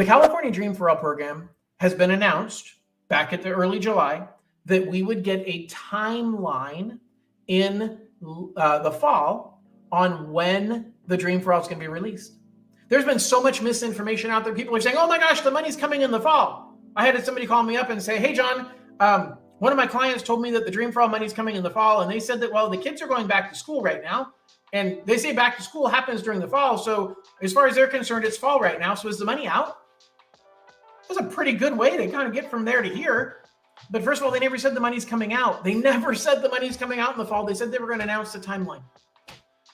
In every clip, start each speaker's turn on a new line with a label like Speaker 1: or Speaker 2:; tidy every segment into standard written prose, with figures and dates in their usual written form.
Speaker 1: The California Dream for All program has been announced back at the early July that we would get a timeline in the fall on when the Dream for All is going to be released. There's been so much misinformation out there. People are saying, oh my gosh, the money's coming in the fall. I had somebody call me up and say, hey, John, one of my clients told me that the Dream for All money's coming in the fall. And they said that, well, the kids are going back to school right now. And they say back to school happens during the fall. So as far as they're concerned, it's fall right now. So is the money out? That's a pretty good way to kind of get from there to here. But first of all, they never said the money's coming out. They never said the money's coming out in the fall. They said they were going to announce the timeline.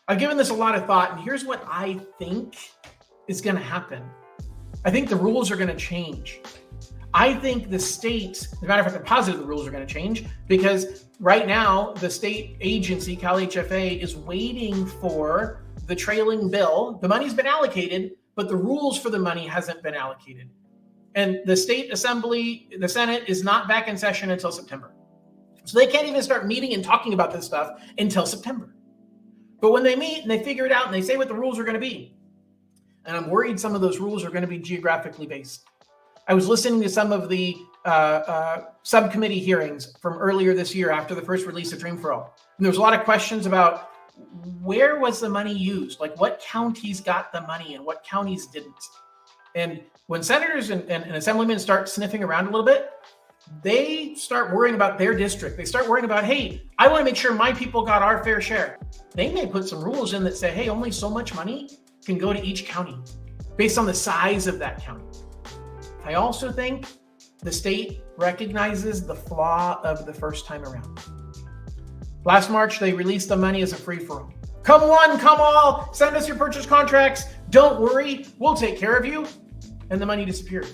Speaker 1: I've given this a lot of thought, and here's what I think is going to happen. I think the rules are going to change. I think the state, as a matter of fact, I'm positive the rules are going to change, because right now the state agency, CalHFA, is waiting for the trailing bill. The money's been allocated, but the rules for the money hasn't been allocated. And the state assembly, the Senate, is not back in session until September. So they can't even start meeting and talking about this stuff until September. But when they meet and they figure it out and they say what the rules are going to be, and I'm worried some of those rules are going to be geographically based. I was listening to some of the subcommittee hearings from earlier this year after the first release of Dream for All. And there was a lot of questions about where was the money used? Like what counties got the money and what counties didn't? And when senators and assemblymen start sniffing around a little bit, they start worrying about their district. They start worrying about, hey, I want to make sure my people got our fair share. They may put some rules in that say, hey, only so much money can go to each county based on the size of that county. I also think the state recognizes the flaw of the first time around. Last March, they released the money as a free-for-all. Come one, come all, send us your purchase contracts. Don't worry, we'll take care of you. And the money disappeared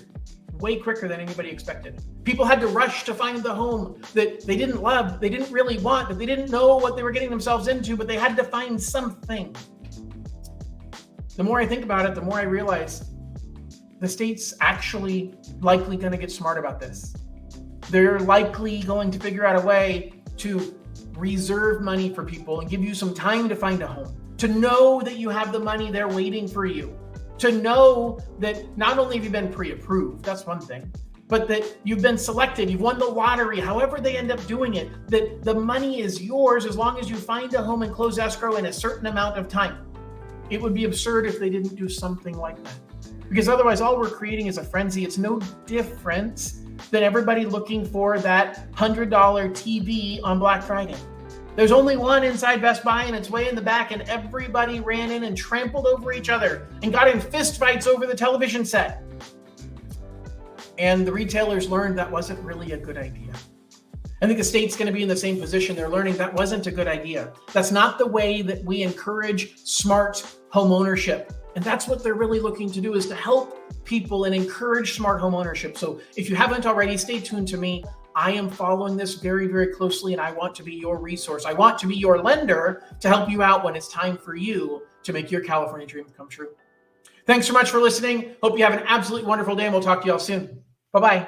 Speaker 1: way quicker than anybody expected. People had to rush to find the home that they didn't love, they didn't really want, that they didn't know what they were getting themselves into, but they had to find something. The more I think about it, the more I realize the state's actually likely going to get smart about this. They're likely going to figure out a way to reserve money for people and give you some time to find a home, to know that you have the money there waiting for you, to know that not only have you been pre-approved, that's one thing, but that you've been selected, you've won the lottery, however they end up doing it, that the money is yours as long as you find a home and close escrow in a certain amount of time. It would be absurd if they didn't do something like that. Because otherwise, all we're creating is a frenzy. It's no different than everybody looking for that $100 TV on Black Friday. There's only one inside Best Buy, and it's way in the back, and everybody ran in and trampled over each other and got in fist fights over the television set. And the retailers learned that wasn't really a good idea. I think the state's going to be in the same position. They're learning that wasn't a good idea. That's not the way that we encourage smart home ownership. And that's what they're really looking to do, is to help people and encourage smart home ownership. So if you haven't already, stay tuned to me. I am following this very, very closely, and I want to be your resource. I want to be your lender to help you out when it's time for you to make your California dream come true. Thanks so much for listening. Hope you have an absolutely wonderful day, and we'll talk to you all soon. Bye-bye.